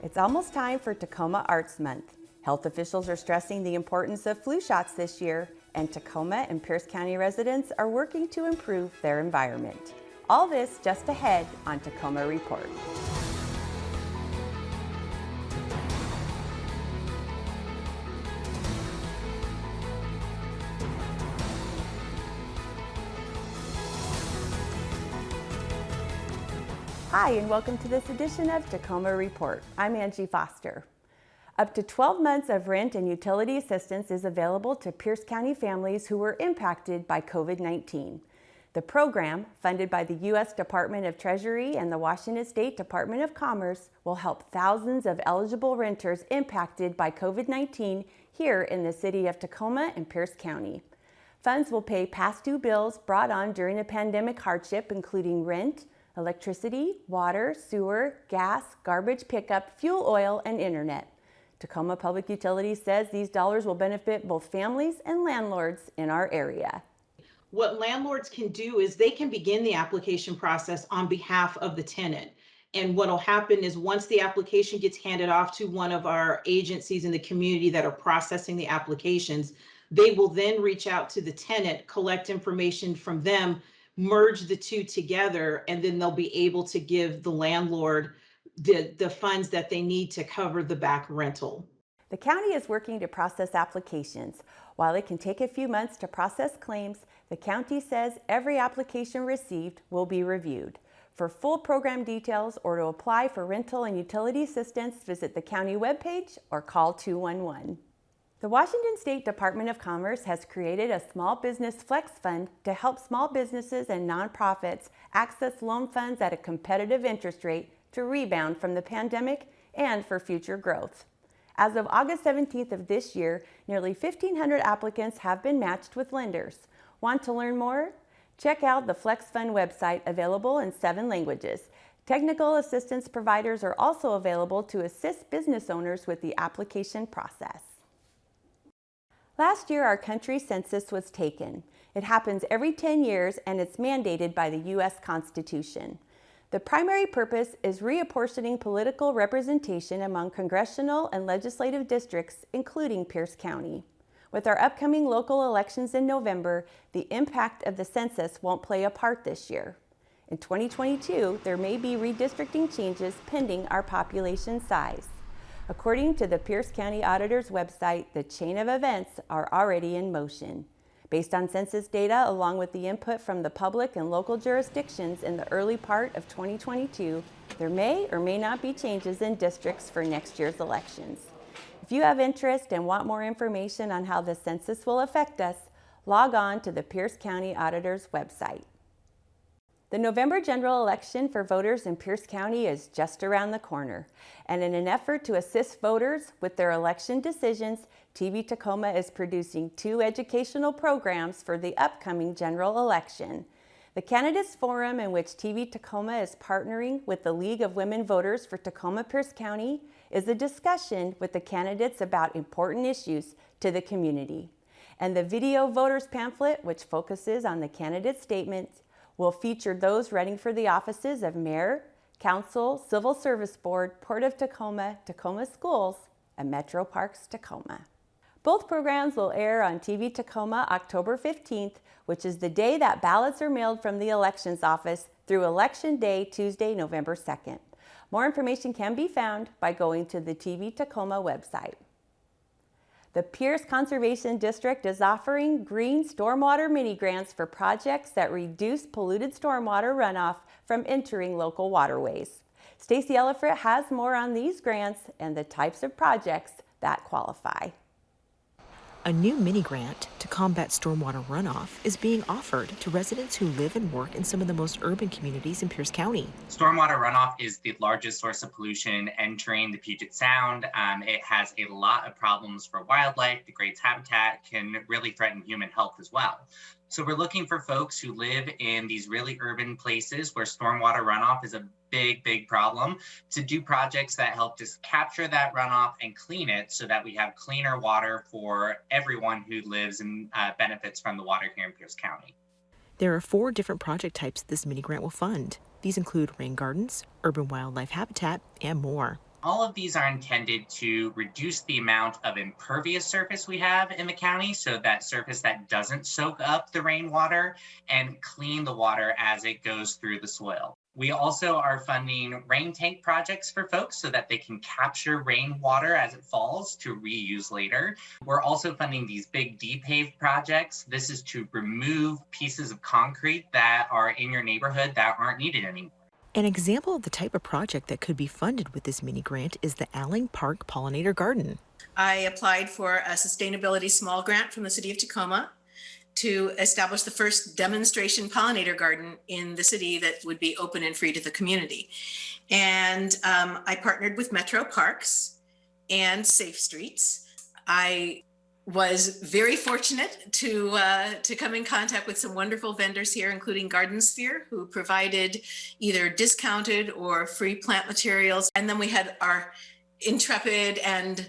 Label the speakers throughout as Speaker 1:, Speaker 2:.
Speaker 1: It's almost time for Tacoma Arts Month. Health officials are stressing the importance of flu shots this year, and Tacoma and Pierce County residents are working to improve their environment. All this just ahead on Tacoma Report. Hi, and welcome to this edition of Tacoma Report. I'm Angie Foster. Up to 12 months of rent and utility assistance is available to Pierce County families who were impacted by COVID-19. The program, funded by the U.S. Department of Treasury and the Washington State Department of Commerce, will help thousands of eligible renters impacted by COVID-19 here in the city of Tacoma and Pierce County. Funds will pay past due bills brought on during a pandemic hardship, including rent, electricity, water, sewer, gas, garbage pickup, fuel oil, and internet. Tacoma Public Utilities says these dollars will benefit both families and landlords in our area.
Speaker 2: What landlords can do is they can begin the application process on behalf of the tenant. And what will happen is once the application gets handed off to one of our agencies in the community that are processing the applications, they will then reach out to the tenant, collect information from them, merge the two together, and then they'll be able to give the landlord the funds that they need to cover the back rental.
Speaker 1: The county is working to process applications. While it can take a few months to process claims, the county says every application received will be reviewed. For full program details or to apply for rental and utility assistance, visit the county webpage or call 211. The Washington State Department of Commerce has created a Small Business Flex Fund to help small businesses and nonprofits access loan funds at a competitive interest rate to rebound from the pandemic and for future growth. As of August 17th of this year, nearly 1,500 applicants have been matched with lenders. Want to learn more? Check out the Flex Fund website, available in 7 languages. Technical assistance providers are also available to assist business owners with the application process. Last year, our country's census was taken. It happens every 10 years and it's mandated by the U.S. Constitution. The primary purpose is reapportioning political representation among congressional and legislative districts, including Pierce County. With our upcoming local elections in November, the impact of the census won't play a part this year. In 2022, there may be redistricting changes pending our population size. According to the Pierce County Auditor's website, the chain of events are already in motion. Based on census data, along with the input from the public and local jurisdictions in the early part of 2022, there may or may not be changes in districts for next year's elections. If you have interest and want more information on how the census will affect us, log on to the Pierce County Auditor's website. The November general election for voters in Pierce County is just around the corner. And in an effort to assist voters with their election decisions, TV Tacoma is producing 2 educational programs for the upcoming general election. The Candidates Forum, in which TV Tacoma is partnering with the League of Women Voters for Tacoma-Pierce County, is a discussion with the candidates about important issues to the community. And the Video Voters Pamphlet, which focuses on the candidate statements, will feature those running for the offices of Mayor, Council, Civil Service Board, Port of Tacoma, Tacoma Schools, and Metro Parks Tacoma. Both programs will air on TV Tacoma October 15th, which is the day that ballots are mailed from the elections office, through Election Day, Tuesday, November 2nd. More information can be found by going to the TV Tacoma website. The Pierce Conservation District is offering green stormwater mini grants for projects that reduce polluted stormwater runoff from entering local waterways. Stacy Ellifrit has more on these grants and the types of projects that qualify.
Speaker 3: A new mini grant to combat stormwater runoff is being offered to residents who live and work in some of the most urban communities in Pierce County.
Speaker 4: Stormwater runoff is the largest source of pollution entering the Puget Sound. It has a lot of problems for wildlife. The Great's habitat can really threaten human health as well. So we're looking for folks who live in these really urban places where stormwater runoff is a big problem, to do projects that help just capture that runoff and clean it so that we have cleaner water for everyone who lives and benefits from the water here in Pierce County.
Speaker 3: There are 4 different project types this mini grant will fund. These include rain gardens, urban wildlife habitat, and more.
Speaker 4: All of these are intended to reduce the amount of impervious surface we have in the county, so that surface that doesn't soak up the rainwater, and clean the water as it goes through the soil. We also are funding rain tank projects for folks so that they can capture rainwater as it falls to reuse later. We're also funding these big de-pave projects. This is to remove pieces of concrete that are in your neighborhood that aren't needed anymore.
Speaker 3: An example of the type of project that could be funded with this mini grant is the Alling Park Pollinator Garden.
Speaker 5: I applied for a sustainability small grant from the city of Tacoma to establish the first demonstration pollinator garden in the city that would be open and free to the community. And I partnered with Metro Parks and Safe Streets. I was very fortunate to come in contact with some wonderful vendors here, including Garden Sphere, who provided either discounted or free plant materials. And then we had our intrepid and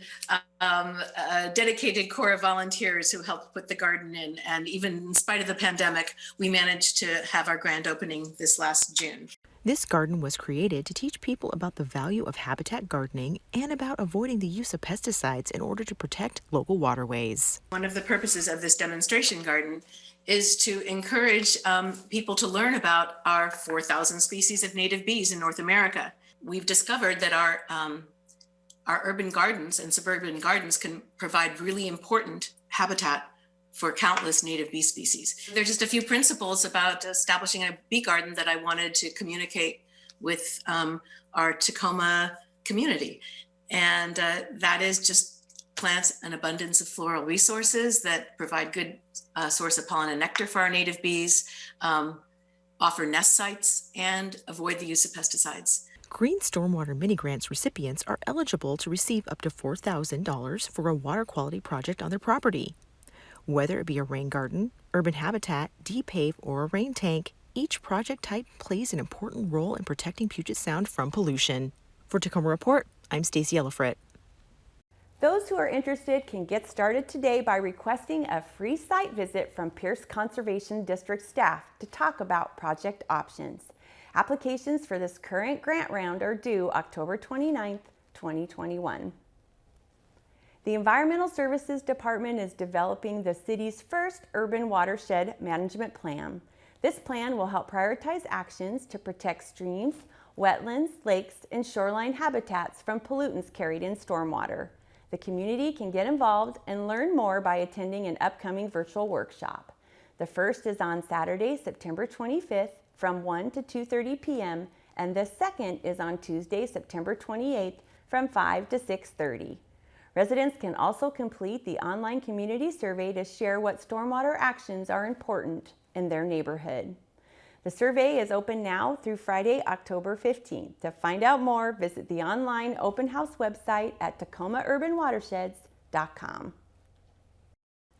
Speaker 5: dedicated core of volunteers who helped put the garden in. And even in spite of the pandemic, we managed to have our grand opening this last June.
Speaker 3: This garden was created to teach people about the value of habitat gardening and about avoiding the use of pesticides in order to protect local waterways.
Speaker 5: One of the purposes of this demonstration garden is to encourage people to learn about our 4,000 species of native bees in North America. We've discovered that our urban gardens and suburban gardens can provide really important habitat for countless native bee species. There are just a few principles about establishing a bee garden that I wanted to communicate with our Tacoma community. And that is just plants an abundance of floral resources that provide good source of pollen and nectar for our native bees, offer nest sites, and avoid the use of pesticides.
Speaker 3: Green Stormwater Mini Grants recipients are eligible to receive up to $4,000 for a water quality project on their property. Whether it be a rain garden, urban habitat, de-pave, or a rain tank, each project type plays an important role in protecting Puget Sound from pollution. For Tacoma Report, I'm Stacey Ellifrit.
Speaker 1: Those who are interested can get started today by requesting a free site visit from Pierce Conservation District staff to talk about project options. Applications for this current grant round are due October 29th, 2021. The Environmental Services Department is developing the city's first urban watershed management plan. This plan will help prioritize actions to protect streams, wetlands, lakes, and shoreline habitats from pollutants carried in stormwater. The community can get involved and learn more by attending an upcoming virtual workshop. The first is on Saturday, September 25th from 1 to 2:30 p.m. and the second is on Tuesday, September 28th from 5 to 6:30. Residents can also complete the online community survey to share what stormwater actions are important in their neighborhood. The survey is open now through Friday, October 15th. To find out more, visit the online open house website at tacomaurbanwatersheds.com.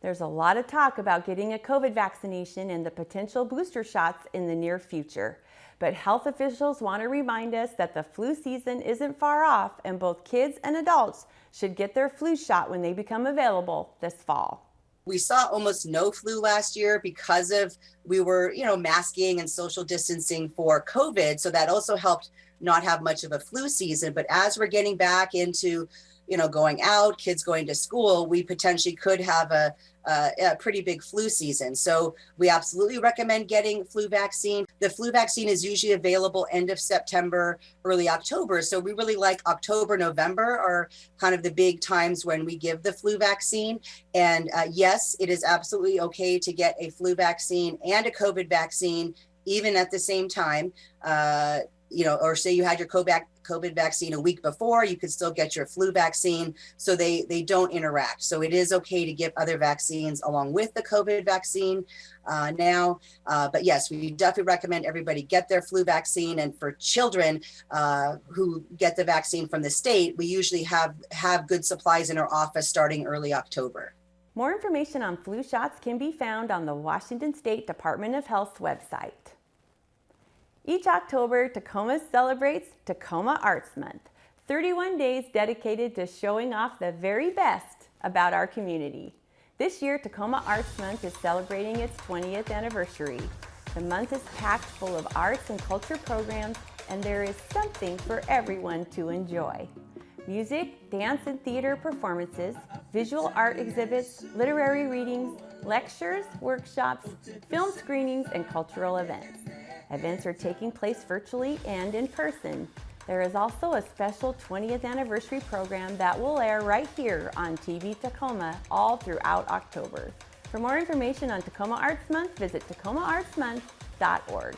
Speaker 1: There's a lot of talk about getting a COVID vaccination and the potential booster shots in the near future. But health officials want to remind us that the flu season isn't far off and both kids and adults should get their flu shot when they become available this fall.
Speaker 6: We saw almost no flu last year because we were, masking and social distancing for COVID. So that also helped not have much of a flu season. But as we're getting back into, going out, kids going to school, we potentially could have a pretty big flu season. So we absolutely recommend getting flu vaccine. The flu vaccine is usually available end of September, early October. So we really like October, November are kind of the big times when we give the flu vaccine. And yes, it is absolutely okay to get a flu vaccine and a COVID vaccine, even at the same time. Or say you had your COVID vaccine a week before, you could still get your flu vaccine. So they don't interact. So it is okay to give other vaccines along with the COVID vaccine now. But yes, we definitely recommend everybody get their flu vaccine. And for children who get the vaccine from the state, we usually have good supplies in our office starting early October.
Speaker 1: More information on flu shots can be found on the Washington State Department of Health's website. Each October, Tacoma celebrates Tacoma Arts Month, 31 days dedicated to showing off the very best about our community. This year, Tacoma Arts Month is celebrating its 20th anniversary. The month is packed full of arts and culture programs, and there is something for everyone to enjoy. Music, dance and theater performances, visual art exhibits, literary readings, lectures, workshops, film screenings, and cultural events. Events are taking place virtually and in person. There is also a special 20th anniversary program that will air right here on TV Tacoma all throughout October. For more information on Tacoma Arts Month, visit tacomaartsmonth.org.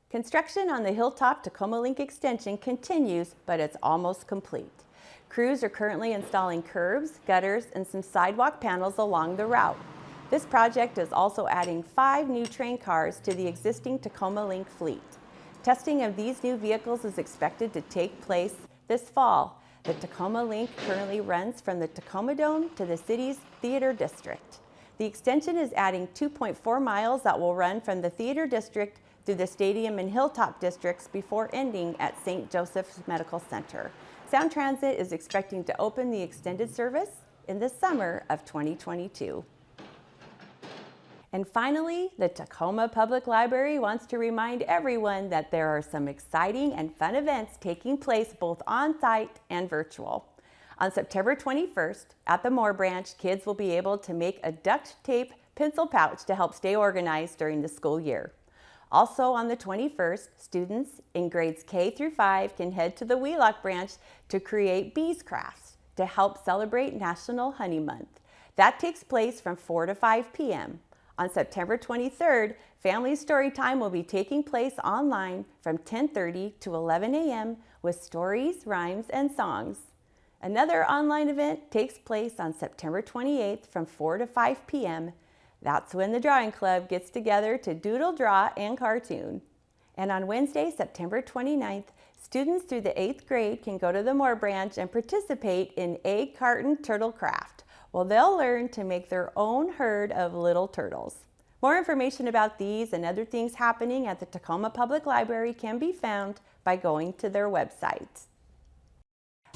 Speaker 1: Construction on the Hilltop Tacoma Link extension continues, but it's almost complete. Crews are currently installing curbs, gutters, and some sidewalk panels along the route. This project is also adding 5 new train cars to the existing Tacoma Link fleet. Testing of these new vehicles is expected to take place this fall. The Tacoma Link currently runs from the Tacoma Dome to the city's Theater District. The extension is adding 2.4 miles that will run from the Theater District through the Stadium and Hilltop districts before ending at St. Joseph's Medical Center. Sound Transit is expecting to open the extended service in the summer of 2022. And finally, the Tacoma Public Library wants to remind everyone that there are some exciting and fun events taking place both on-site and virtual. On September 21st, at the Moore Branch, kids will be able to make a duct tape pencil pouch to help stay organized during the school year. Also on the 21st, students in grades K through 5 can head to the Wheelock Branch to create bees crafts to help celebrate National Honey Month. That takes place from 4 to 5 p.m. On September 23rd, Family Story Time will be taking place online from 10:30 to 11 a.m. with stories, rhymes, and songs. Another online event takes place on September 28th from 4 to 5 p.m. That's when the Drawing Club gets together to doodle, draw, and cartoon. And on Wednesday, September 29th, students through the 8th grade can go to the Moore Branch and participate in Egg Carton Turtle Craft. Well, they'll learn to make their own herd of little turtles. More information about these and other things happening at the Tacoma Public Library can be found by going to their website.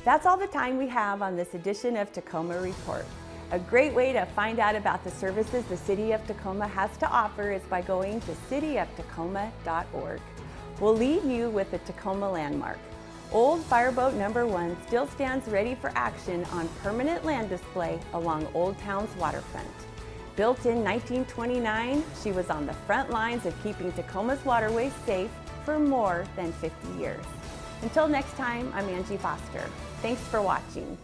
Speaker 1: That's all the time we have on this edition of Tacoma Report. A great way to find out about the services the City of Tacoma has to offer is by going to cityoftacoma.org. We'll leave you with the Tacoma landmark. Old Fireboat No. 1 still stands ready for action on permanent land display along Old Town's waterfront. Built in 1929, she was on the front lines of keeping Tacoma's waterways safe for more than 50 years. Until next time, I'm Angie Foster. Thanks for watching.